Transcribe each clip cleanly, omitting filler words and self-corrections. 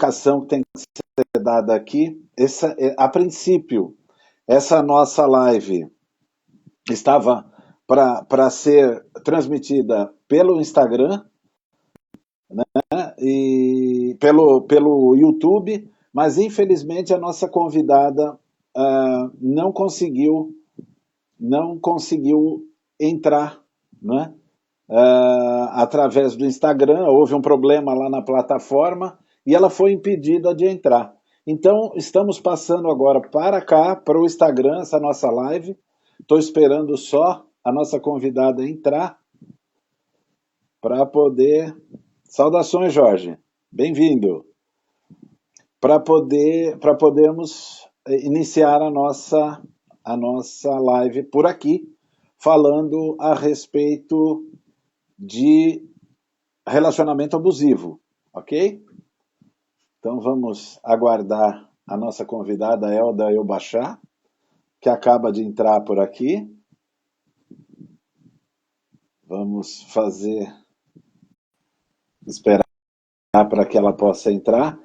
explicação que tem que ser dada aqui. A princípio, essa nossa live estava para ser transmitida pelo Instagram, né, e pelo YouTube, mas infelizmente a nossa convidada não conseguiu entrar, né, através do Instagram. Houve um problema lá na plataforma e ela foi impedida de entrar. Então, estamos passando agora para cá, para o Instagram, essa nossa live. Estou esperando só a nossa convidada entrar para poder... Saudações, Jorge. Bem-vindo. Para podermos iniciar a nossa live por aqui, falando a respeito de relacionamento abusivo, ok? Então vamos aguardar a nossa convidada Elda Elbachar, que acaba de entrar por aqui. Vamos esperar para que ela possa entrar.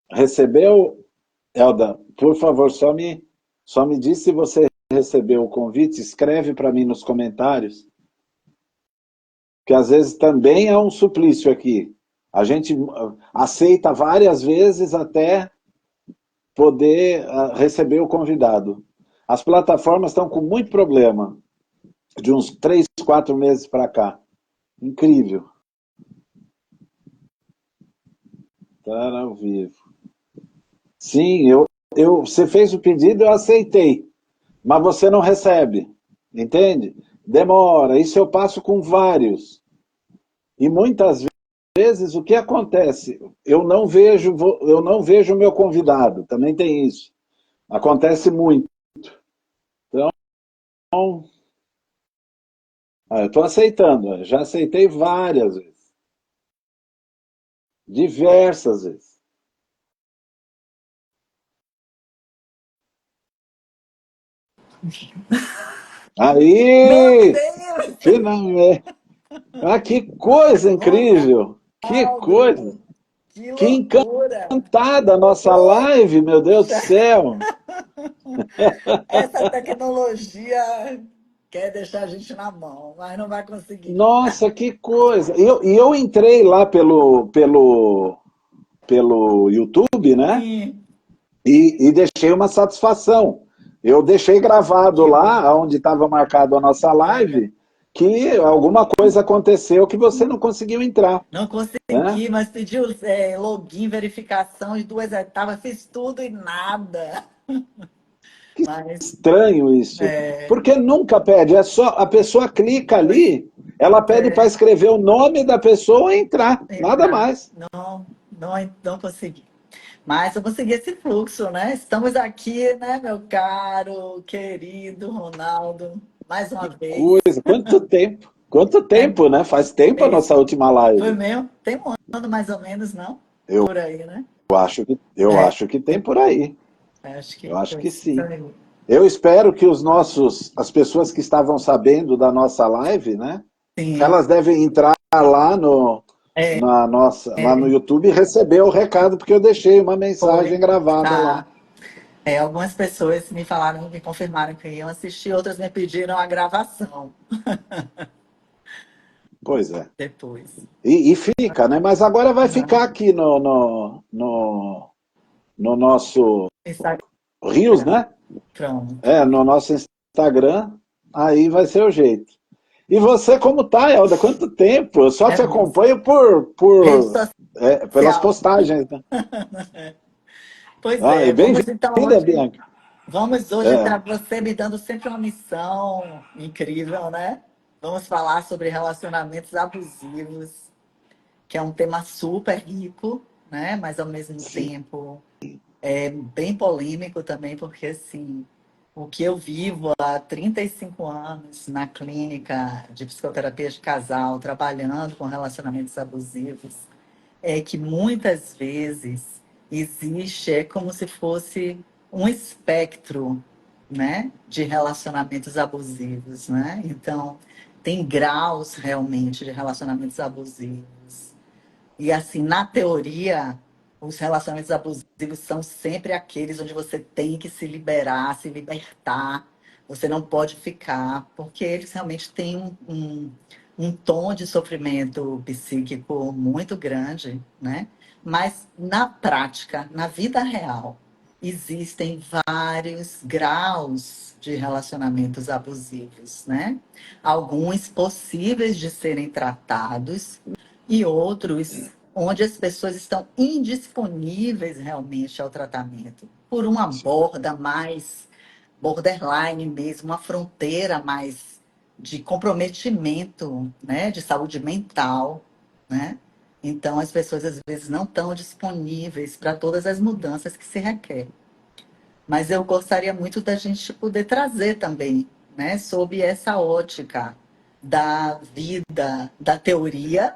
Recebeu, Elda? Por favor, só me diz se você recebeu o convite, escreve para mim nos comentários, que às vezes também é um suplício aqui. A gente aceita várias vezes até poder receber o convidado. As plataformas estão com muito problema, de uns 3, 4 meses para cá. Incrível. Está ao vivo. Sim, você fez o pedido, eu aceitei, mas você não recebe, entende? Demora, isso eu passo com vários. E muitas vezes o que acontece? Eu não vejo o meu convidado, também tem isso. Acontece muito. Então, eu estou aceitando, já aceitei várias vezes. Diversas vezes. Meu Aí! Deus! Finalmente! Ah, que coisa incrível! Que coisa! Que Que loucura! encantada a nossa live, meu Deus do Poxa, céu! essa tecnologia quer deixar a gente na mão, mas não vai conseguir. Nossa, que coisa! Eu entrei lá pelo YouTube, né? Sim, E deixei uma satisfação. Eu deixei gravado que bom. lá, onde estava marcado a nossa É, live, que alguma coisa aconteceu que você não conseguiu entrar, não né? consegui, mas pediu login, verificação, as 2 etapas, fiz tudo e nada. Mas, Estranho isso. é, Porque nunca pede, é só a pessoa clica pois ali, ela pede para é, escrever o nome da pessoa e entrar, nada entrar. mais. Não consegui. Mas eu consegui esse fluxo, né? Estamos aqui, né, meu caro, querido Ronaldo, mais uma vez. Coisa, quanto tempo? Quanto É tempo, né? Faz tempo a nossa mesmo. última Foi live. mesmo? Tem um ano mais ou menos, não? Eu Por aí, né? eu É, acho que tem por aí. acho Eu que acho foi que isso sim. aí. Eu espero que as pessoas que estavam sabendo da nossa live, né? Sim, Elas devem entrar lá lá no YouTube e receber o recado, porque eu deixei uma mensagem foi. gravada lá. Tá. Algumas pessoas me falaram, me confirmaram que iam assistir, outras me pediram a gravação Pois é. depois. E fica, né? Mas agora vai Aham. ficar aqui no nosso Instagram. Rios, né? Pronto. No nosso Instagram. Aí vai ser o jeito. E você, como tá, Elda? Quanto tempo? Eu só É te mesmo. acompanho Rede pelas social. postagens, né? Pois Ah, e é, vamos então bem-vinda, hoje. Bianca. Vamos hoje É, para você me dando sempre uma missão incrível, né? Vamos falar sobre relacionamentos abusivos, que é um tema super rico, né? Mas ao mesmo sim. tempo é bem polêmico também, porque assim, o que eu vivo há 35 anos na clínica de psicoterapia de casal, trabalhando com relacionamentos abusivos, é que muitas vezes existe, é como se fosse um espectro, né, de relacionamentos abusivos, né? Então, tem graus realmente de relacionamentos abusivos. E assim, na teoria, os relacionamentos abusivos são sempre aqueles onde você tem que se liberar, se libertar. Você não pode ficar, porque eles realmente têm um tom de sofrimento psíquico muito grande, né? Mas na prática, na vida real, existem vários graus de relacionamentos abusivos, né? Alguns possíveis de serem tratados e outros onde as pessoas estão indisponíveis realmente ao tratamento, por uma borda mais borderline mesmo, uma fronteira mais de comprometimento, né, de saúde mental, né? Então as pessoas às vezes não estão disponíveis para todas as mudanças que se requer. Mas eu gostaria muito da gente poder trazer também, né, sob essa ótica da vida, da teoria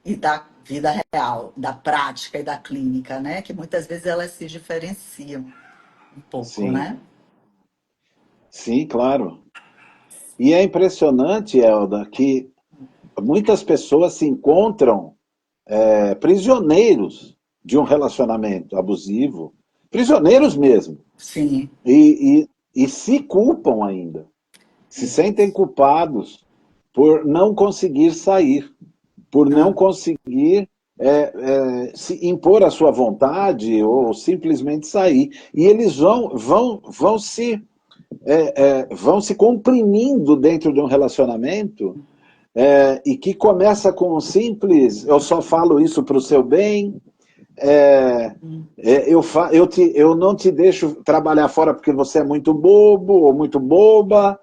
e da vida real, da prática e da clínica, né? Que muitas vezes elas se diferenciam um pouco, Sim, né? sim, claro. E é impressionante, Elda, que muitas pessoas se encontram prisioneiros de um relacionamento abusivo, prisioneiros mesmo, Sim, e se culpam ainda, se sentem isso. culpados por não conseguir sair, por não Ah, conseguir se impor a sua vontade ou simplesmente sair. E eles vão se comprimindo dentro de um relacionamento e que começa com um simples, eu só falo isso para o seu bem, é, hum, eu não te deixo trabalhar fora porque você é muito bobo ou muito boba,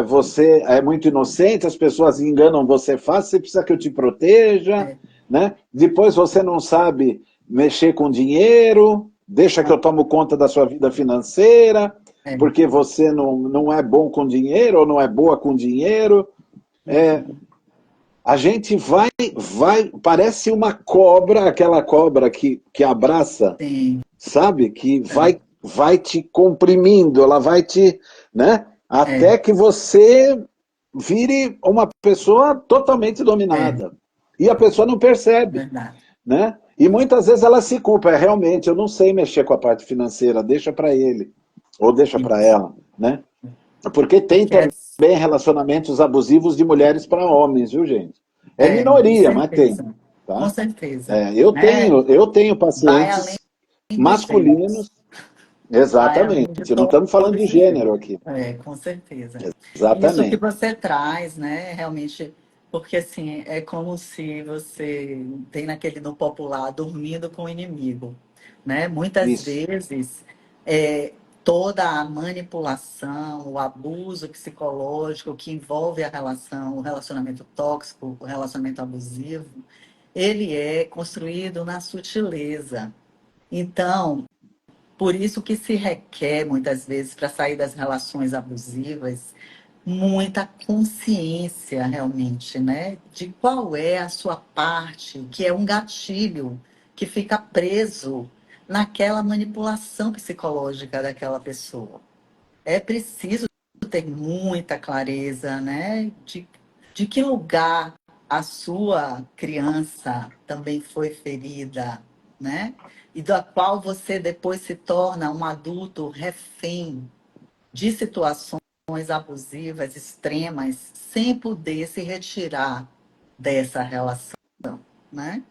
você é muito inocente, as pessoas enganam você fácil, você precisa que eu te proteja, é, né? Depois você não sabe mexer com dinheiro, deixa que ah, eu tomo conta da sua vida financeira, é, porque você não é bom com dinheiro ou não é boa com dinheiro. uhum, A gente vai, parece uma cobra, aquela cobra que abraça, sim, sabe? Que é, vai te comprimindo, ela vai te, né? é, Até que você vire uma pessoa totalmente é, dominada. E a pessoa não percebe, verdade. né? E muitas vezes ela se culpa, realmente, eu não sei mexer com a parte financeira, deixa para ele, ou deixa para Isso. ela, né? Porque tem Porque é, também relacionamentos abusivos de mulheres para homens, viu, gente? É com minoria, mas tem, certeza, com tá? certeza, Eu né? tenho Vai além pacientes dos gêneros, masculinos, vai além exatamente. de Não estamos falando de todos os gênero gêneros. aqui. É, com certeza. Isso que Exatamente. você traz, né? Realmente, porque assim, é como se você tem naquele no popular dormindo com o inimigo, né? Muitas Isso. vezes é, toda a manipulação, o abuso psicológico que envolve a relação, o relacionamento tóxico, o relacionamento abusivo, ele é construído na sutileza. Então, por isso que se requer, muitas vezes, para sair das relações abusivas, muita consciência realmente, né? De qual é a sua parte, que é um gatilho que fica preso naquela manipulação psicológica daquela pessoa. É preciso ter muita clareza, né? De que lugar a sua criança também foi ferida, né? E da qual você depois se torna um adulto refém de situações abusivas extremas, sem poder se retirar dessa relação, né?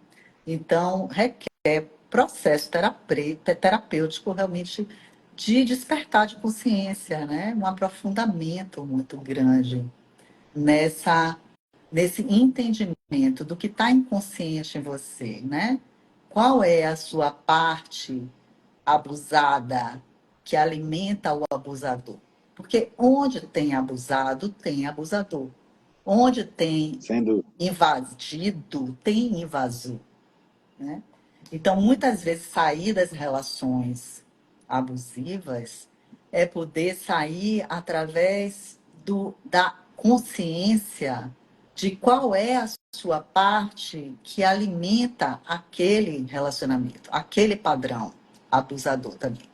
Então, requer processo terapêutico realmente de despertar de consciência, né? Um aprofundamento muito grande nessa nesse entendimento do que está inconsciente em você, né? Qual é a sua parte abusada que alimenta o abusador? Porque onde tem abusado, tem abusador. Onde tem Sendo. invadido, tem invasor, né? Então, muitas vezes, sair das relações abusivas é poder sair através da consciência de qual é a sua parte que alimenta aquele relacionamento, aquele padrão abusador também.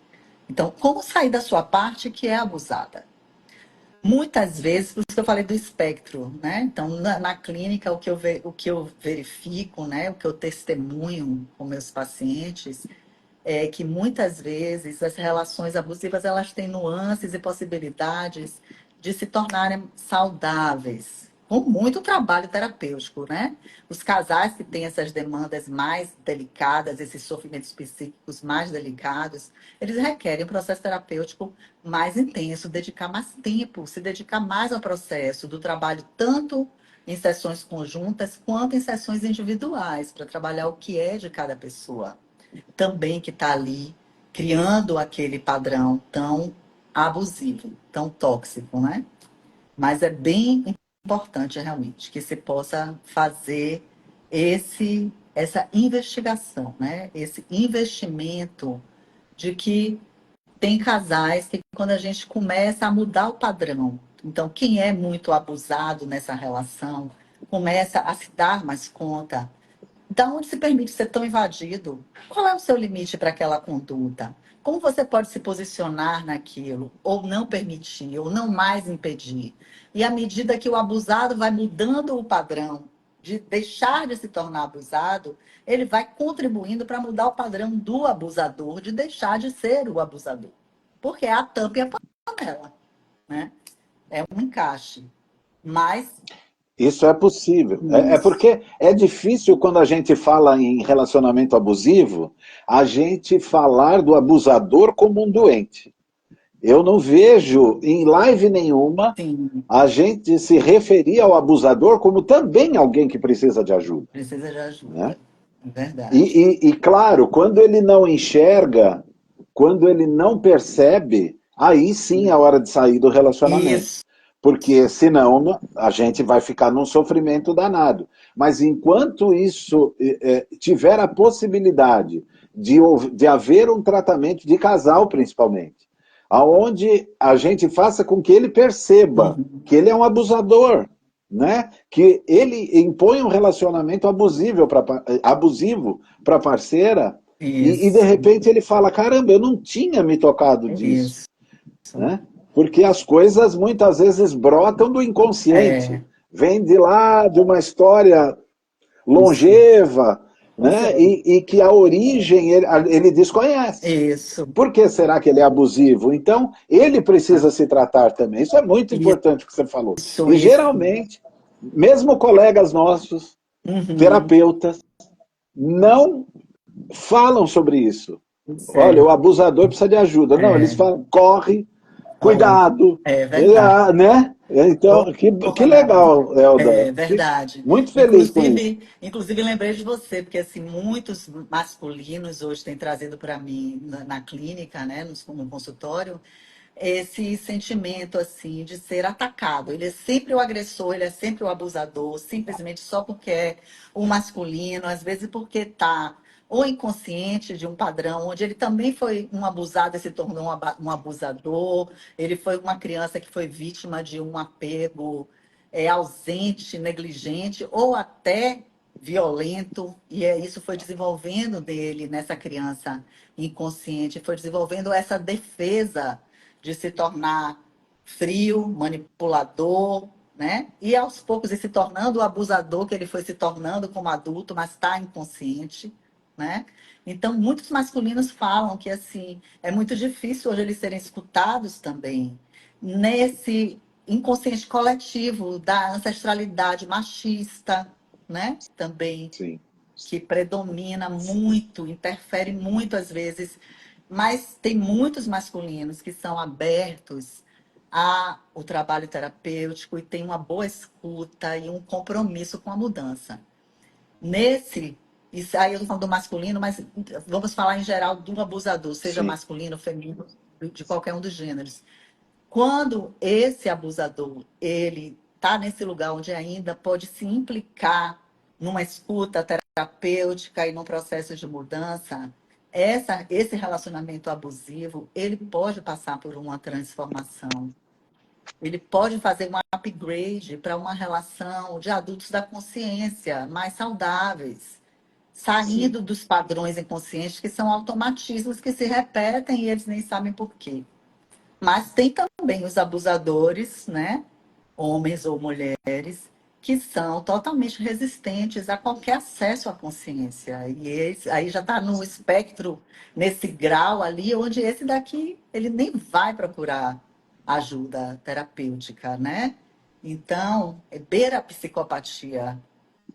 Então, como sair da sua parte que é abusada? Muitas vezes, por isso que eu falei do espectro, né? Então, na clínica, o que eu verifico, né? O que eu testemunho com meus pacientes é que muitas vezes as relações abusivas elas têm nuances e possibilidades de se tornarem saudáveis, com muito trabalho terapêutico, né? Os casais que têm essas demandas mais delicadas, esses sofrimentos psíquicos mais delicados, eles requerem um processo terapêutico mais intenso, dedicar mais tempo, se dedicar mais ao processo do trabalho, tanto em sessões conjuntas quanto em sessões individuais, para trabalhar o que é de cada pessoa também que está ali criando aquele padrão tão abusivo, tão tóxico, né? Mas é bem importante realmente que se possa fazer essa investigação, né? Esse investimento de que tem casais que quando a gente começa a mudar o padrão, então quem é muito abusado nessa relação começa a se dar mais conta da onde se permite ser tão invadido? Qual é o seu limite para aquela conduta? Como você pode se posicionar naquilo, ou não permitir, ou não mais impedir? E à medida que o abusado vai mudando o padrão de deixar de se tornar abusado, ele vai contribuindo para mudar o padrão do abusador, de deixar de ser o abusador. Porque é a tampa e a panela, né? É um encaixe. Mas, Isso é possível. É isso, porque é difícil quando a gente fala em relacionamento abusivo, a gente falar do abusador como um doente. Eu não vejo em live nenhuma sim, a gente se referir ao abusador como também alguém que precisa de ajuda, precisa de né? ajuda. É verdade. E claro, quando ele não enxerga, quando ele não percebe, aí sim é a hora de sair do relacionamento. Isso. Porque senão a gente vai ficar num sofrimento danado. Mas enquanto isso tiver a possibilidade de haver um tratamento de casal, principalmente, aonde a gente faça com que ele perceba Uhum. que ele é um abusador, né? Que ele impõe um relacionamento abusivo para a parceira e de Isso, repente ele fala, caramba, eu não tinha me tocado disso, isso. né? Porque as coisas muitas vezes brotam do inconsciente, É, vem de lá de uma história isso. longeva, Pois né? é. E que a origem ele desconhece. Isso. Por que será que ele é abusivo? Então, ele precisa se tratar também. Isso é muito importante o que você falou. Isso, E isso. geralmente, mesmo colegas nossos, Uhum. terapeutas, não falam sobre isso. Pois Olha, é, o abusador precisa de ajuda. Não, eles é. falam, corre, Olha, cuidado, é verdade. né? Então, Ô, que Ronaldo, legal, Elda. é verdade. Muito feliz com isso. Inclusive lembrei de você, porque assim, muitos masculinos hoje têm trazido para mim na clínica, né, no consultório, esse sentimento assim de ser atacado. Ele é sempre o agressor, ele é sempre o abusador, simplesmente só porque é o masculino, às vezes porque está ou inconsciente de um padrão onde ele também foi um abusado e se tornou um abusador. Ele foi uma criança que foi vítima de um apego ausente, negligente ou até violento, e isso foi desenvolvendo dele nessa criança inconsciente, foi desenvolvendo essa defesa de se tornar frio, manipulador, né? E aos poucos ir se tornando o abusador que ele foi se tornando como adulto, mas está inconsciente, né? Então, muitos masculinos falam que assim é muito difícil hoje eles serem escutados também nesse inconsciente coletivo da ancestralidade machista, né? Também Sim. que predomina muito, interfere muito às vezes, mas tem muitos masculinos que são abertos ao trabalho terapêutico e têm uma boa escuta e um compromisso com a mudança. Nesse, isso aí eu estou falando do masculino, mas vamos falar em geral do abusador, seja Sim. masculino, feminino, de qualquer um dos gêneros. Quando esse abusador, ele está nesse lugar onde ainda pode se implicar numa escuta terapêutica e num processo de mudança, esse relacionamento abusivo, ele pode passar por uma transformação. Ele pode fazer um upgrade para uma relação de adultos da consciência mais saudáveis, Sim. saindo dos padrões inconscientes que são automatismos que se repetem e eles nem sabem por quê. Mas tem também os abusadores, né? Homens ou mulheres, que são totalmente resistentes a qualquer acesso à consciência. E esse, aí já está no espectro, nesse grau ali, onde esse daqui ele nem vai procurar ajuda terapêutica, né? Então, beira a psicopatia.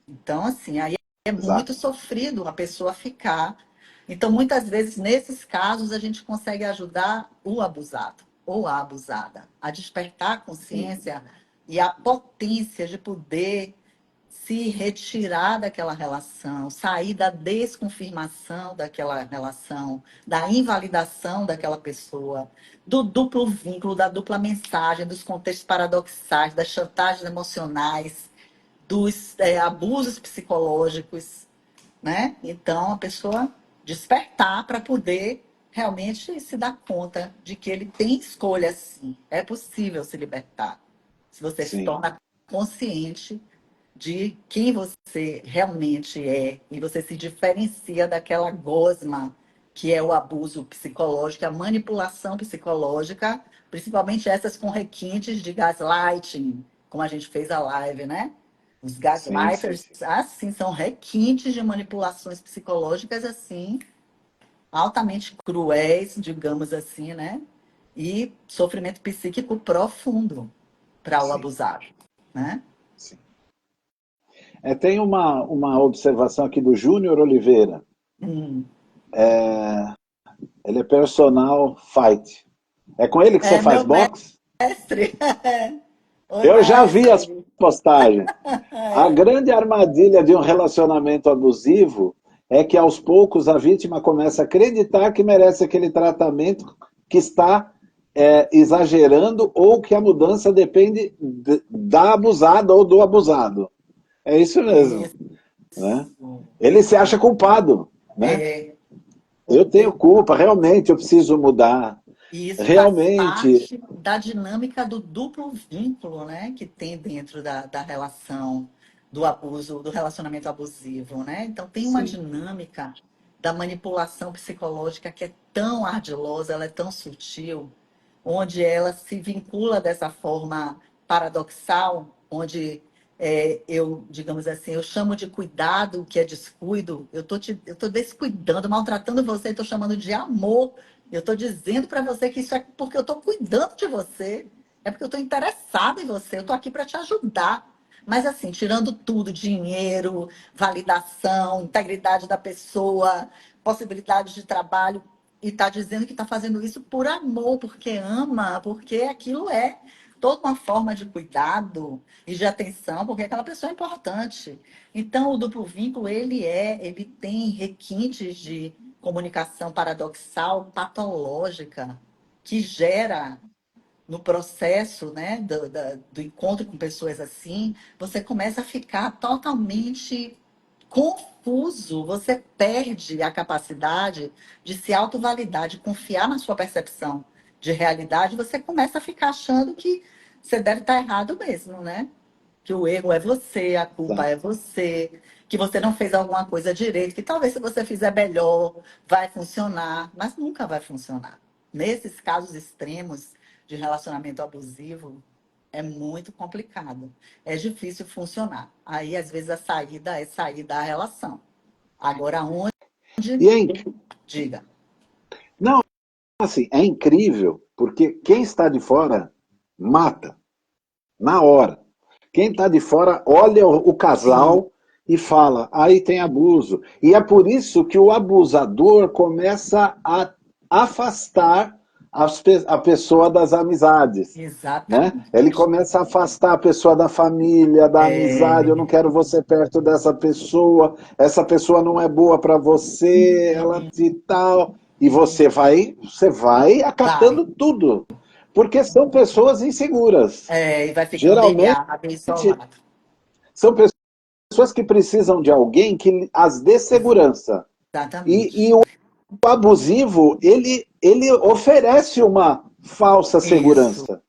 Então, assim, aí é muito Exato. sofrido a pessoa ficar. Então, muitas vezes, nesses casos, a gente consegue ajudar o abusado ou a abusada a despertar a Sim, consciência e a potência de poder se retirar daquela relação, sair da desconfirmação daquela relação, da invalidação daquela pessoa, do duplo vínculo, da dupla mensagem, dos contextos paradoxais, das chantagens emocionais, dos abusos psicológicos, né? Então, a pessoa despertar para poder realmente se dar conta de que ele tem escolha, sim. É possível se libertar. Se você se sim, torna consciente de quem você realmente é e você se diferencia daquela gosma que é o abuso psicológico, a manipulação psicológica, principalmente essas com requintes de gaslighting, como a gente fez a live, né? Os sim, sim, gaslighters, sim. assim, são requintes de manipulações psicológicas, assim, altamente cruéis, digamos assim, né? E sofrimento psíquico profundo para o Sim, abusado, né? sim. Tem uma observação aqui do Júnior Oliveira. Hum. Ele é personal fight. É com ele que você É faz meu boxe? mestre. Oi, Eu já vi as mestre. postagens. A É, grande armadilha de um relacionamento abusivo é que aos poucos a vítima começa a acreditar que merece aquele tratamento, que está exagerando, ou que a mudança depende da abusada ou do abusado. É isso mesmo, isso. né? Ele se acha culpado, né? É, Eu tenho culpa, realmente, eu preciso mudar. e isso faz Realmente, parte da dinâmica do duplo vínculo, né, que tem dentro da relação do abuso, do relacionamento abusivo, né? Então tem uma sim, dinâmica da manipulação psicológica que é tão ardilosa, ela é tão sutil, onde ela se vincula dessa forma paradoxal, onde eu, digamos assim, eu chamo de cuidado, o que é descuido, eu tô descuidando, maltratando você, estou chamando de amor. Eu estou dizendo para você que isso é porque eu estou cuidando de você, é porque eu estou interessada em você, eu estou aqui para te ajudar. Mas assim, tirando tudo, dinheiro, validação, integridade da pessoa, possibilidades de trabalho, e está dizendo que está fazendo isso por amor, porque ama, porque aquilo é toda uma forma de cuidado e de atenção, porque aquela pessoa é importante. Então, o duplo vínculo, ele tem requintes de comunicação paradoxal, patológica, que gera no processo, né, do encontro com pessoas assim, você começa a ficar totalmente confuso, você perde a capacidade de se autovalidar, de confiar na sua percepção de realidade, você começa a ficar achando que você deve estar errado mesmo, né? Que o erro é você, a culpa é exato. você, que você não fez alguma coisa direito, que talvez se você fizer melhor vai funcionar, mas nunca vai funcionar. Nesses casos extremos de relacionamento abusivo, é muito complicado. É difícil funcionar. Aí, às vezes, a saída é sair da relação. Agora, onde? E Diga. não, assim, é incrível, porque quem está de fora mata na hora. Quem está de fora olha o Sim, casal e fala, aí tem abuso. E é por isso que o abusador começa a afastar a pessoa das amizades. Né? Ele exatamente. começa a afastar a pessoa da família, da amizade. Eu não É... quero você perto dessa pessoa. Essa pessoa não é boa para você. Ela te tal. E você vai Vai. acatando tudo, porque são pessoas inseguras. É, e vai ficando Geralmente ilhado, isolado. são pessoas que precisam de alguém que as dê segurança. E Exatamente. o abusivo, ele oferece uma falsa Isso, segurança,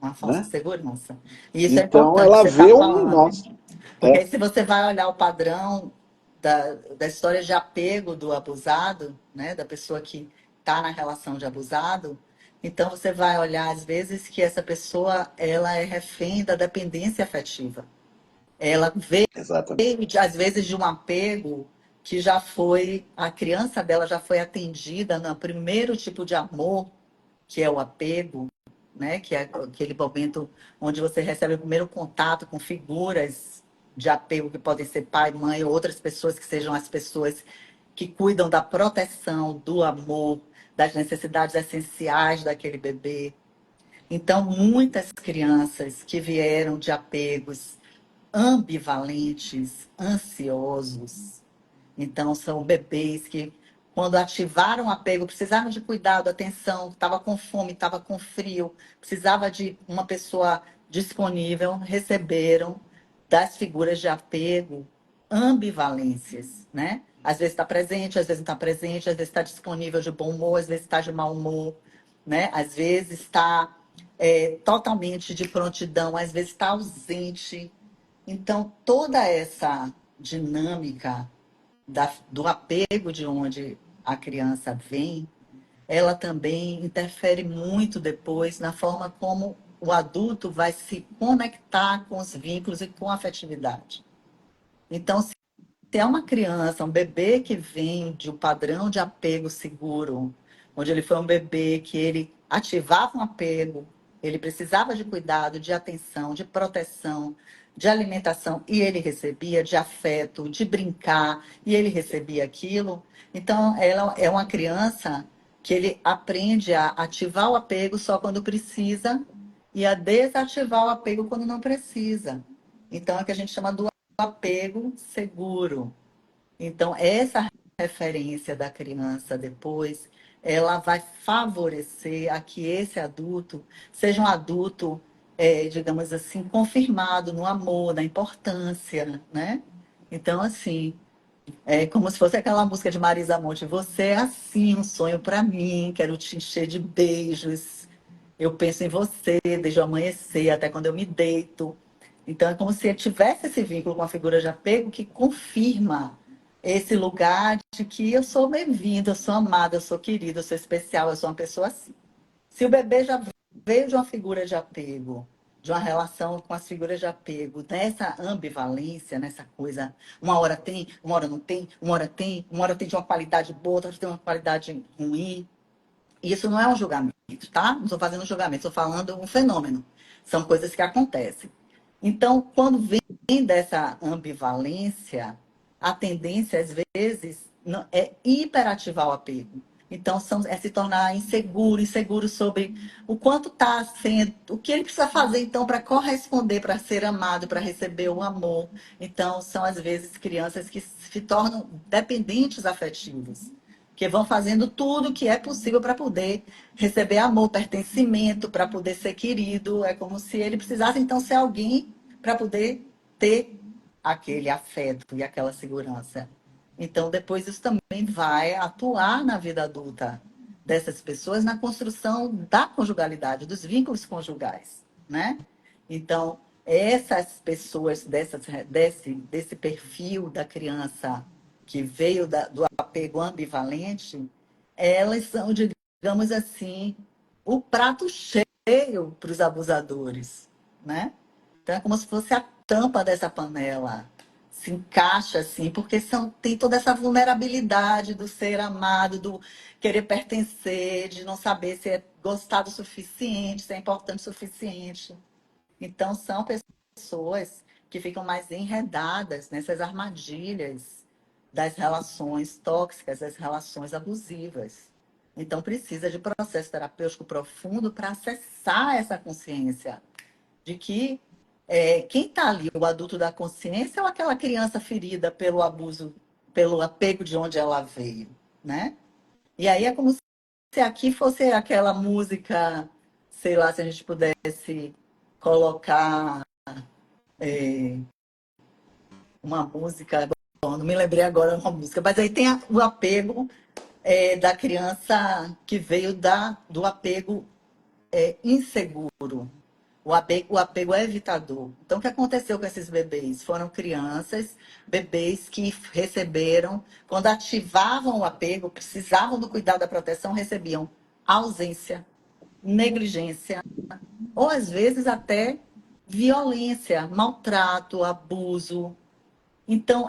uma falsa né? segurança. E isso é Então importante que ela você está vê um, falando. nossa, Porque aí, se você vai olhar o padrão da história de apego do abusado, né, da pessoa que está na relação de abusado, Então você vai olhar às vezes que essa pessoa ela é refém da dependência afetiva. Ela veio Exatamente. às vezes de um apego que já foi, a criança dela já foi atendida no primeiro tipo de amor, que é o apego, né? Que é aquele momento onde você recebe o primeiro contato com figuras de apego que podem ser pai, mãe ou outras pessoas que sejam as pessoas que cuidam da proteção, do amor, das necessidades essenciais daquele bebê. Então, muitas crianças que vieram de apegos ambivalentes, ansiosos, então, são bebês que, quando ativaram o apego, precisavam de cuidado, atenção, estava com fome, estava com frio, precisava de uma pessoa disponível, receberam das figuras de apego ambivalências, né? Às vezes está presente, às vezes não está presente, às vezes está disponível de bom humor, às vezes está de mau humor, né? Às vezes está totalmente de prontidão, às vezes está ausente. Então, toda essa dinâmica do apego de onde a criança vem, ela também interfere muito depois na forma como o adulto vai se conectar com os vínculos e com a afetividade. Então, se é uma criança, um bebê que vem de um padrão de apego seguro, onde ele foi um bebê que ele ativava um apego, ele precisava de cuidado, de atenção, de proteção, de alimentação, e ele recebia de afeto, de brincar, e ele recebia aquilo. Então, ela é uma criança que ele aprende a ativar o apego só quando precisa e a desativar o apego quando não precisa. Então, é o que a gente chama do apego seguro. Então, essa referência da criança depois, ela vai favorecer a que esse adulto seja um adulto, digamos assim, confirmado no amor, na importância, né? Então, assim, é como se fosse aquela música de Marisa Monte, você é assim, um sonho para mim, quero te encher de beijos. Eu penso em você desde o amanhecer até quando eu me deito. Então é como se ele tivesse esse vínculo com a figura de apego que confirma esse lugar de que eu sou bem-vinda, eu sou amada, eu sou querida, eu sou especial, eu sou uma pessoa assim. Se o bebê já veio de uma figura de apego, de uma relação com as figuras de apego, nessa ambivalência, nessa coisa, uma hora tem, uma hora não tem, uma hora tem, uma hora tem de uma qualidade boa, outra tem uma qualidade ruim. Isso não é um julgamento, tá? Não estou fazendo um julgamento, estou falando um fenômeno. São coisas que acontecem. Então, quando vem dessa ambivalência, a tendência, às vezes, é hiperativar o apego. Então, é se tornar inseguro, inseguro sobre o quanto está sendo, o que ele precisa fazer, então, para corresponder, para ser amado, para receber o amor. Então, são, às vezes, crianças que se tornam dependentes afetivos, que vão fazendo tudo o que é possível para poder receber amor, pertencimento, para poder ser querido. É como se ele precisasse, então, ser alguém para poder ter aquele afeto e aquela segurança. Então, depois isso também vai atuar na vida adulta dessas pessoas na construção da conjugalidade, dos vínculos conjugais, né? Então, essas pessoas desse perfil da criança que veio do apego ambivalente, elas são, digamos assim, o prato cheio para os abusadores, né? Então é como se fosse a tampa dessa panela. Se encaixa assim, porque tem toda essa vulnerabilidade do ser amado, do querer pertencer, de não saber se é gostado o suficiente, se é importante o suficiente. Então, são pessoas que ficam mais enredadas nessas armadilhas das relações tóxicas, das relações abusivas. Então, precisa de processo terapêutico profundo para acessar essa consciência de que quem está ali, o adulto da consciência ou aquela criança ferida pelo abuso, pelo apego de onde ela veio, né? E aí é como se aqui fosse aquela música, sei lá, se a gente pudesse colocar uma música, bom, não me lembrei agora uma música, mas aí tem o apego da criança que veio do apego inseguro. O apego é evitador. Então, o que aconteceu com esses bebês? Foram crianças, bebês que receberam, quando ativavam o apego, precisavam do cuidado da proteção, recebiam ausência, negligência, ou às vezes até violência, maltrato, abuso. Então,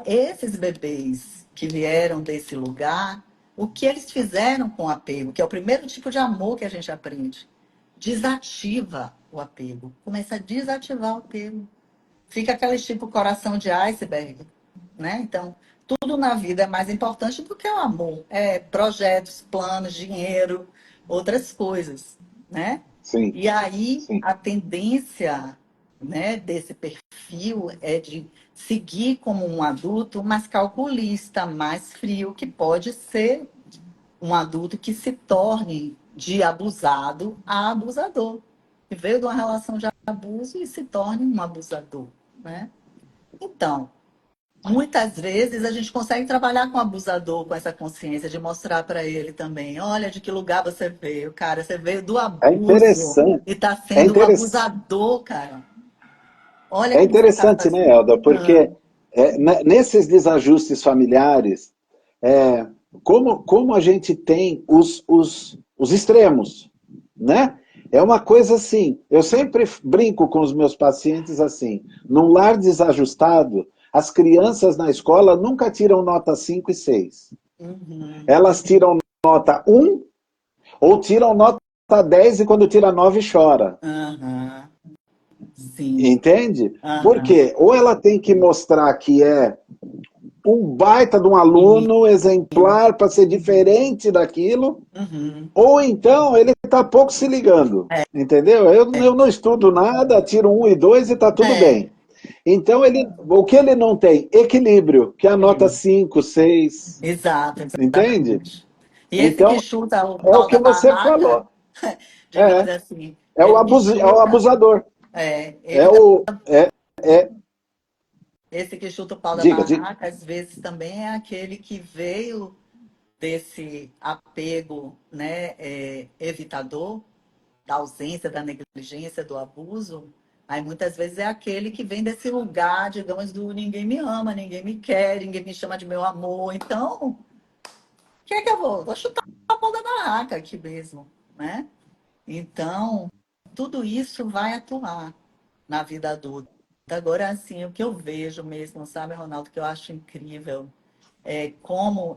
esses bebês que vieram desse lugar, o que eles fizeram com o apego, que é o primeiro tipo de amor que a gente aprende, desativa o apego, começa a desativar o apego. Fica aquele tipo coração de iceberg, né? Então, tudo na vida é mais importante do que o amor. É projetos, planos, dinheiro, outras coisas, né? Sim, E aí, sim. a tendência, né, desse perfil é de seguir como um adulto mais calculista, mais frio, que pode ser um adulto que se torne de abusado a abusador. Que veio de uma relação de abuso e se torne um abusador, né? Então, muitas vezes a gente consegue trabalhar com o abusador com essa consciência de mostrar para ele também, olha de que lugar você veio, cara, você veio do É abuso interessante, e está é, sendo um interess, abusador, cara. Olha o é que você está interessante, né, fazendo. Elda? Porque nesses desajustes familiares, é, como a gente tem os extremos, né? É uma coisa assim, eu sempre brinco com os meus pacientes assim, num lar desajustado, as crianças na escola nunca tiram nota 5 e 6. Uhum, Elas tiram nota um ou tiram nota 10 e quando tira 9 chora. uhum, sim, Entende? uhum, Porque ou ela tem que mostrar que é um baita de um sim, aluno exemplar para ser diferente daquilo, uhum, ou então ele está pouco se ligando. Entendeu? Eu não estudo nada, tiro um e dois e está tudo é, bem. Então, o que ele não tem? Equilíbrio, que é a nota é, 5, 6. exato, Entende? exatamente. E esse que Então, chuta o é o pau que da você barraca, falou. digamos É, assim, ele que é o chuta, abusador. É ele o. É, é, esse que chuta o pau da diga, diga. barraca, às vezes também é aquele que veio desse apego, né, evitador, da ausência, da negligência, do abuso. Aí muitas vezes é aquele que vem desse lugar, digamos, do ninguém me ama, ninguém me quer, ninguém me chama de meu amor. Então, o que é que eu vou? Vou chutar o pau da barraca aqui mesmo, né? Então, tudo isso vai atuar na vida adulta. Agora, assim, o que eu vejo mesmo, sabe, Ronaldo, que eu acho incrível,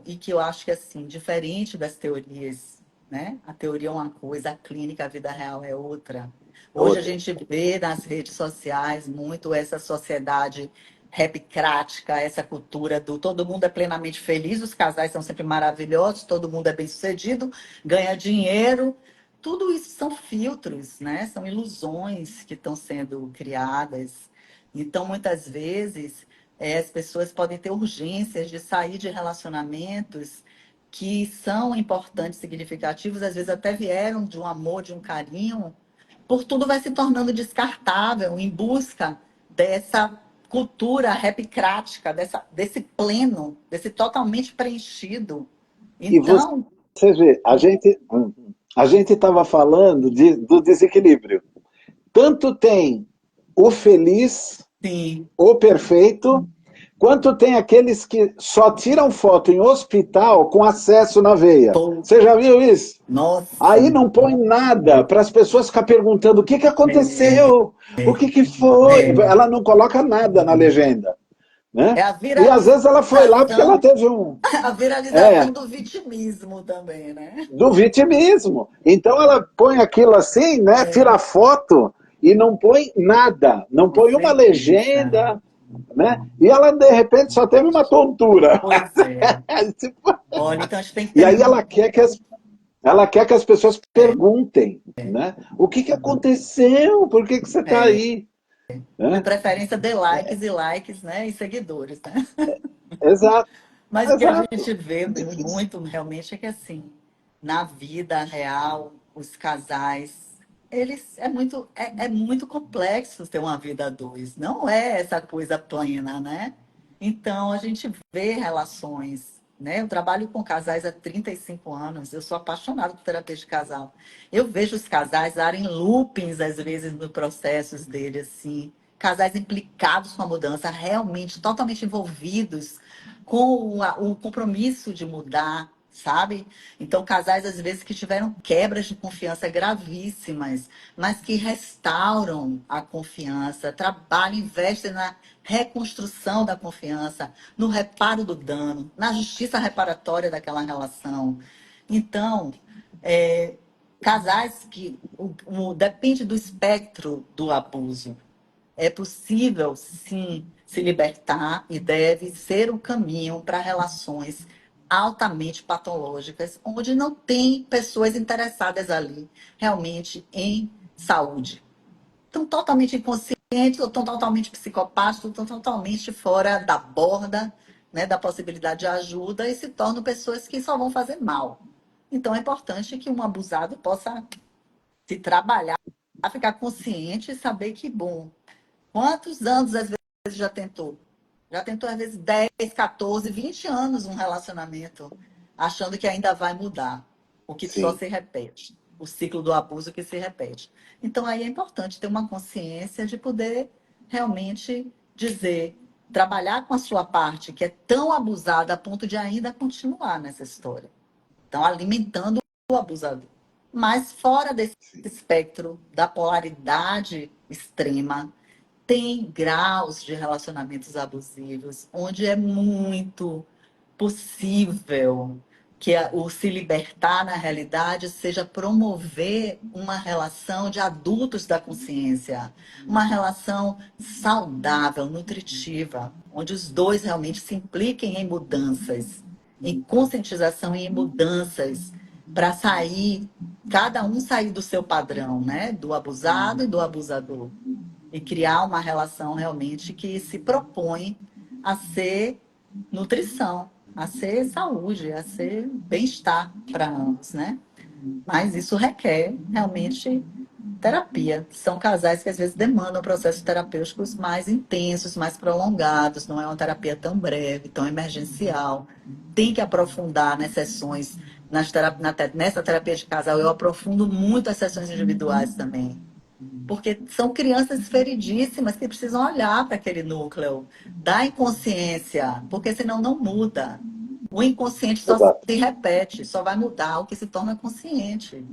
e que eu acho que, assim, diferente das teorias, né? A teoria é uma coisa, a clínica, a vida real é outra. Hoje a Outra. gente vê nas redes sociais muito essa sociedade repicrática, essa cultura do todo mundo é plenamente feliz, os casais são sempre maravilhosos, todo mundo é bem-sucedido, ganha dinheiro. Tudo isso são filtros, né? São ilusões que estão sendo criadas. Então, muitas vezes, as pessoas podem ter urgências de sair de relacionamentos que são importantes, significativos, às vezes até vieram de um amor, de um carinho, por tudo vai se tornando descartável em busca dessa cultura repicrática, desse pleno, desse totalmente preenchido. E Então, você vê, a gente estava falando do desequilíbrio. Tanto tem o feliz, sim, o perfeito, quanto tem aqueles que só tiram foto em hospital com acesso na veia. tô, Você já viu isso? nossa, Aí não põe nada para as pessoas ficar perguntando o que é, aconteceu, o que foi. é, Ela não coloca nada na legenda, né? é a E às vezes ela foi lá porque ela viralização, teve um, a viralização é, do vitimismo também, né? do vitimismo. Então ela põe aquilo assim, né? Tira É, foto e não põe nada, não com põe uma certeza. legenda, né? E ela de repente só teve uma tontura. Pois é. Olha, então a gente tem que E ter aí ela quer que as pessoas perguntem, né? O que aconteceu? Por que você está aí? de Né? preferência de likes e likes, né? E seguidores, né? Exato, Mas o que a exato. gente vê muito realmente é que assim, na vida real, os casais, eles é muito complexo ter uma vida a dois. Não é essa coisa plena, né? Então a gente vê relações, né? Eu trabalho com casais há 35 anos, eu sou apaixonada por terapia de casal. Eu vejo os casais darem loopings, às vezes, no processos deles, assim. Casais implicados com a mudança, realmente totalmente envolvidos com o compromisso de mudar. sabe? Então, casais, às vezes, que tiveram quebras de confiança gravíssimas, mas que restauram a confiança, trabalham, investem na reconstrução da confiança, no reparo do dano, na justiça reparatória daquela relação. Então, é, casais que depende do espectro do abuso. É possível, sim, se libertar e deve ser o caminho para relações altamente patológicas, onde não tem pessoas interessadas ali realmente em saúde. Estão totalmente inconscientes, ou estão totalmente psicopáticos, ou estão totalmente fora da borda, né, da possibilidade de ajuda e se tornam pessoas que só vão fazer mal. Então é importante que um abusado possa se trabalhar, ficar consciente e saber que, bom, quantos anos, às vezes, já tentou? Já tentou, às vezes, 10, 14, 20 anos um relacionamento, achando que ainda vai mudar. O que só Sim, se repete. O ciclo do abuso que se repete. Então, aí é importante ter uma consciência de poder realmente dizer, trabalhar com a sua parte, que é tão abusada a ponto de ainda continuar nessa história. Então, alimentando o abusador. Mas fora desse sim. espectro da polaridade extrema, tem graus de relacionamentos abusivos, onde é muito possível que o se libertar na realidade seja promover uma relação de adultos da consciência, uma relação saudável, nutritiva, onde os dois realmente se impliquem em mudanças, em conscientização e em mudanças para sair, cada um sair do seu padrão, né? Do abusado e do abusador e criar uma relação realmente que se propõe a ser nutrição, a ser saúde, a ser bem-estar para ambos, né? Mas isso requer realmente terapia. São casais que às vezes demandam processos terapêuticos mais intensos, mais prolongados, não é uma terapia tão breve, tão emergencial. Tem que aprofundar nas sessões, nessa terapia de casal, eu aprofundo muito as sessões individuais também, porque são crianças feridíssimas que precisam olhar para aquele núcleo da inconsciência, porque senão não muda. O inconsciente só se Exato, repete, só vai mudar o que se torna consciente.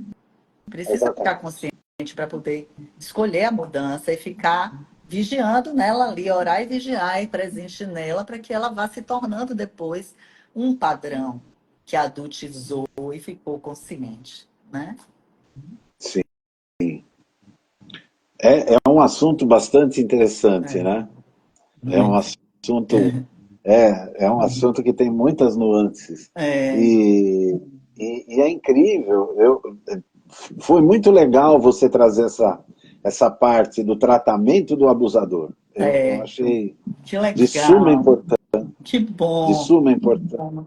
Precisa ficar exatamente. consciente para poder escolher a mudança e ficar vigiando nela ali, orar e vigiar e presente nela para que ela vá se tornando depois um padrão que adultizou e ficou consciente, né? Sim. É um assunto bastante interessante, É, né? É um muito. assunto, é um assunto que tem muitas nuances. É, E, e é incrível, foi muito legal você trazer essa parte do tratamento do abusador. Eu certo. achei Que de suma legal. importância, Que de bom. suma importância.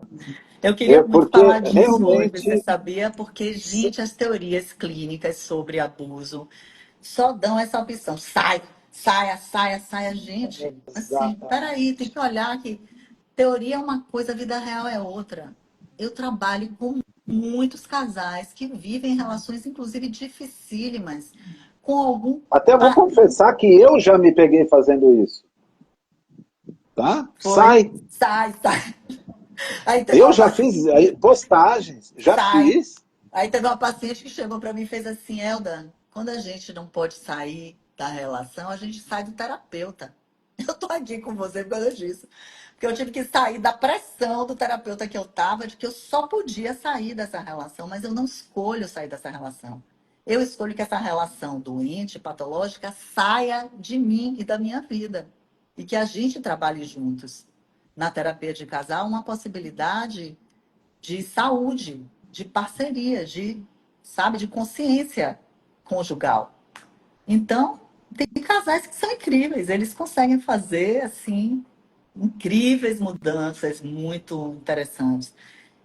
Eu queria É muito porque falar disso hoje, você realmente, sabia? Porque, gente, as teorias clínicas sobre abuso só dão essa opção. Sai, saia, saia, saia. Gente, assim, peraí, tem exatamente. que olhar que teoria é uma coisa, a vida real é outra. Eu trabalho com muitos casais que vivem relações, inclusive, dificílimas, com algum. Até vou confessar que eu já me peguei fazendo isso, tá? Foi, Sai. sai, sai. Aí teve Eu uma já fiz postagens, já sai. fiz. Aí teve uma paciente que chegou para mim e fez assim, Elda, quando a gente não pode sair da relação, a gente sai do terapeuta. Eu tô aqui com você por causa disso. Porque eu tive que sair da pressão do terapeuta que eu tava, de que eu só podia sair dessa relação, mas eu não escolho sair dessa relação. Eu escolho que essa relação doente, patológica, saia de mim e da minha vida. E que a gente trabalhe juntos. Na terapia de casal, uma possibilidade de saúde, de parceria, sabe, de consciência conjugal. Então, tem casais que são incríveis, eles conseguem fazer assim incríveis mudanças muito interessantes.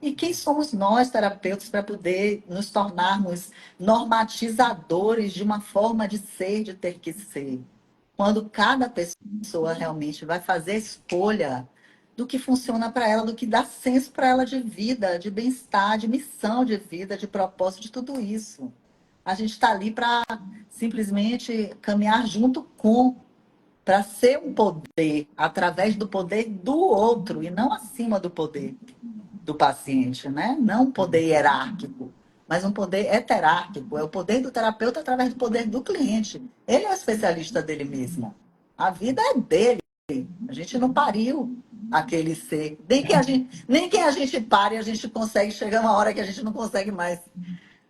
E quem somos nós, terapeutas, para poder nos tornarmos normatizadores de uma forma de ser, de ter que ser? Quando cada pessoa realmente vai fazer a escolha do que funciona para ela, do que dá senso para ela de vida, de bem-estar, de missão de vida, de propósito, de tudo isso. A gente está ali para simplesmente caminhar junto com, para ser um poder, através do poder do outro e não acima do poder. do paciente, né? Não um poder hierárquico, mas um poder heterárquico. É o poder do terapeuta através do poder do cliente. Ele é o especialista dele mesmo. A vida é dele. A gente não pariu aquele ser. Nem que a gente pare, a gente consegue chegar uma hora que a gente não consegue mais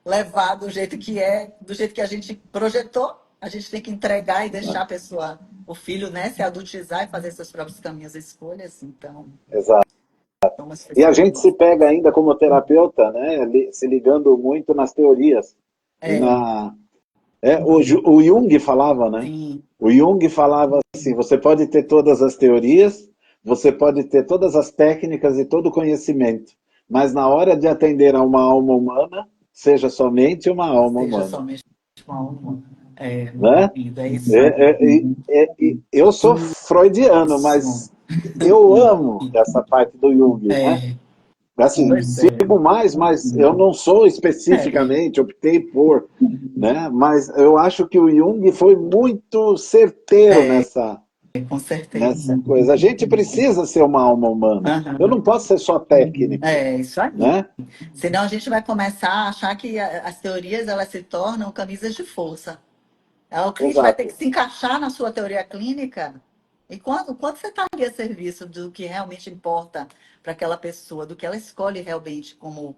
levar do jeito que é, do jeito que a gente projetou. A gente tem que entregar e deixar a pessoa, o filho, né, se adultizar e fazer seus próprios caminhos e escolhas. Então, Exato. somos E a gente se especialistas. pega ainda como terapeuta, né, se ligando muito nas teorias. E É, o Jung falava, né? sim, O Jung falava assim: você pode ter todas as teorias, você pode ter todas as técnicas e todo o conhecimento, mas na hora de atender a uma alma humana, seja somente uma alma seja humana, somente uma humana. É, meu né? querido, é isso aí. Eu sou freudiano, Isso. mas eu amo essa parte do Jung, né? É, Assim, pois é. sigo mais, mas eu não sou É, especificamente, optei por, né? Mas eu acho que o Jung foi muito certeiro com certeza. nessa coisa. A gente precisa ser uma alma humana. Eu Aham. não posso ser só técnico, É, isso aí. né? Senão a gente vai começar a achar que as teorias elas se tornam camisas de força. O cliente vai ter que Exato. se encaixar na sua teoria clínica. E quando você está ali a serviço do que realmente importa para aquela pessoa, do que ela escolhe realmente como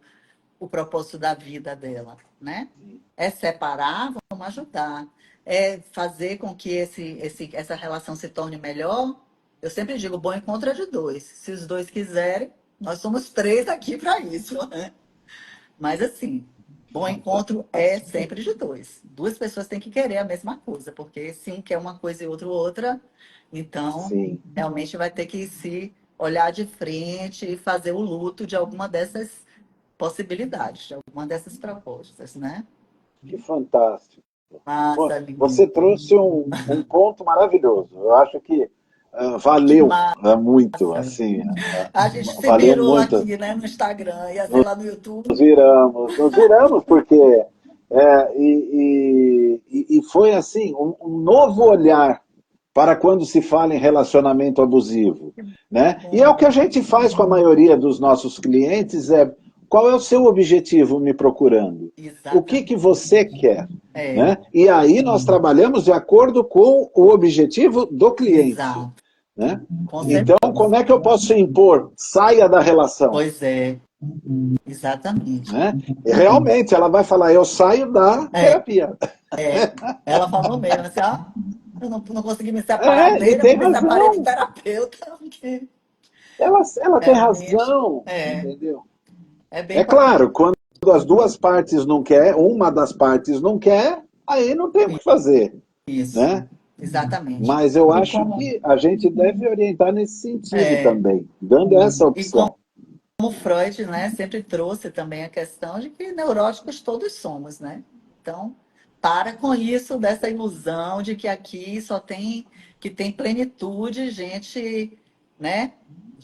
o propósito da vida dela, né? É separar, vamos ajudar. É fazer com que essa relação se torne melhor. Eu sempre digo, bom encontro é de dois. Se os dois quiserem, nós somos três aqui para isso, né? Mas assim, bom encontro é sempre de dois. Duas pessoas têm que querer a mesma coisa, porque se um quer uma coisa e outro outra, então Sim, realmente vai ter que se olhar de frente e fazer o luto de alguma dessas possibilidades, de alguma dessas propostas, né? que fantástico. Massa, Você lindo. trouxe um ponto maravilhoso. Eu acho que Que valeu massa. muito, assim, A gente se valeu mirou muito. aqui, né, no Instagram, ia ser lá no YouTube. Nos viramos porque e foi assim um novo olhar para quando se fala em relacionamento abusivo, né? E é o Bom, que a gente faz com a maioria dos nossos clientes qual é o seu objetivo me procurando? O que exatamente. você quer? É, Né? E aí nós trabalhamos de acordo com o objetivo do cliente. exato, Né? com Então, certeza. como é que eu posso impor? Saia da relação. Pois é, exatamente. Né? E realmente, ela vai falar, eu saio da É, terapia. é. Ela falou mesmo, assim, ó, eu não consegui me separar E dele, eu tem me separei do razão. terapeuta, porque Ela tem realmente razão, é, entendeu? é bem É por aí. claro, quando as duas partes não quer, uma das partes não quer, aí não tem o que fazer, Isso, né? exatamente. Mas eu E acho como, que a gente deve orientar nesse sentido é, também, dando essa e como opção. Freud, né, sempre trouxe também a questão de que neuróticos todos somos, né? Então, para com isso, dessa ilusão de que aqui só tem, que tem plenitude, gente, né?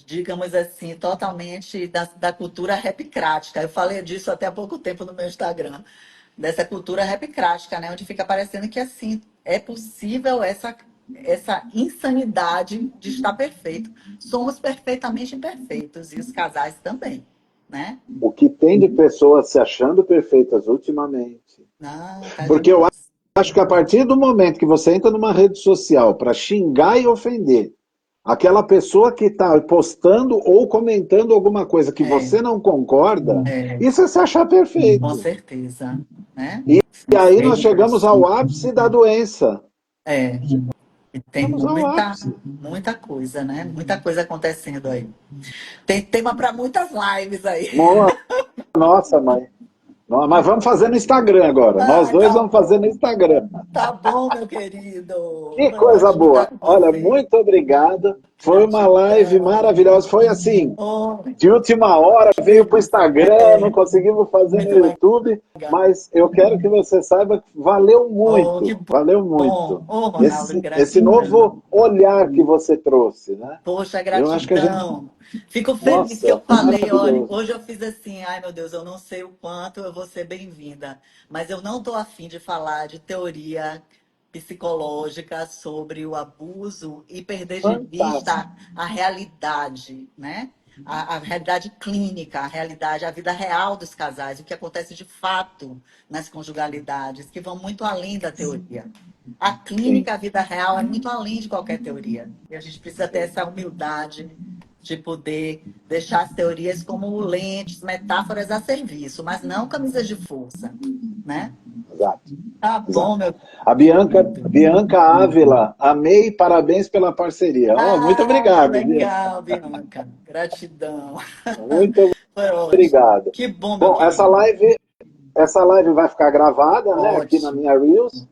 Digamos assim, totalmente da cultura rapcrática. Eu falei disso até há pouco tempo no meu Instagram, dessa cultura rapcrática, né? Onde fica parecendo que, assim, é possível essa insanidade de estar perfeito. Somos perfeitamente imperfeitos e os casais também, né? O que tem de pessoas se achando perfeitas ultimamente. Não, tá Porque eu demais. acho que a partir do momento que você entra numa rede social para xingar e ofender aquela pessoa que está postando ou comentando alguma coisa que É, você não concorda, é, isso é se achar com perfeito. certeza, né? E Somos aí nós chegamos haters. ao ápice da doença. É, e tem Chegamos ao muita, ápice. muita coisa, né? Muita coisa acontecendo aí. Tem tema para muitas lives aí. Nossa, mãe. Mas vamos fazer no Instagram agora. Nós Ai, dois tá vamos fazer no bom. Instagram. Tá bom, meu querido. Que Foi coisa ótimo estar boa. com Olha, você. muito obrigado. Foi uma live Gratidão. maravilhosa. Foi assim, Oh, de última hora, que veio para o delícia. Instagram, não É, conseguimos fazer no muito legal. YouTube, mas eu quero que você saiba que Oh, que valeu bom. muito. Oh, Ronaldo, Esse gratidão. novo olhar que você trouxe, né? Poxa, Eu acho que a gente, gratidão. Fico feliz que eu nossa, falei, olha, maravilhoso. hoje eu fiz assim, ai meu Deus, eu não sei o quanto eu vou ser bem-vinda, mas eu não estou afim de falar de teoria psicológica sobre o abuso e perder de Fantástico. vista a realidade, né? a realidade clínica, a realidade, a vida real dos casais, o que acontece de fato nas conjugalidades, que vão muito além da teoria. A Sim, clínica, a vida real, é muito além de qualquer teoria. E a gente precisa ter essa humildade de poder deixar as teorias como lentes, metáforas a serviço, mas não camisas de força, né? exato, Tá bom, exato. meu A querido. Bianca Ávila, amei, parabéns pela parceria. Oh, muito Ah, obrigado, Bianca. legal, Bianca. Gratidão. Muito Foi ótimo. obrigado. Que bom, meu Bom, querido. essa live vai ficar gravada, né, aqui na Ótimo. minha Reels.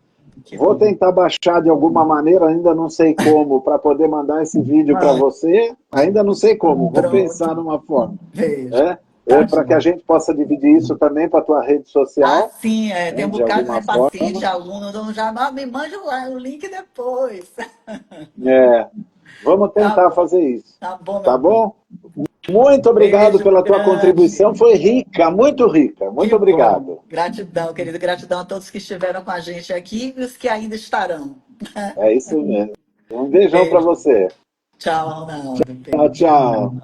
Que Vou bom. tentar baixar de alguma maneira, ainda não sei como, para poder mandar esse vídeo para Mano, você. Ainda não sei como, vou pensar pronto. numa forma. Beijo. É, Tá para que a joia. gente possa dividir isso também para a tua rede Ah, social, sim, tem né, um de bocado, né, alguma paciente, forma. aluno, então já me manda lá o link depois. É, vamos Tá tentar bom. fazer isso. Tá bom, meu Tá bem. bom? Muito obrigado Beijo pela tua grande. contribuição, foi rica, muito rica. Que Muito bom. obrigado. Gratidão, querido. Gratidão a todos que estiveram com a gente aqui e os que ainda estarão. É isso mesmo. Um beijão para Beijo. você. Tchau, Ronaldo. Tchau, Beijo. tchau.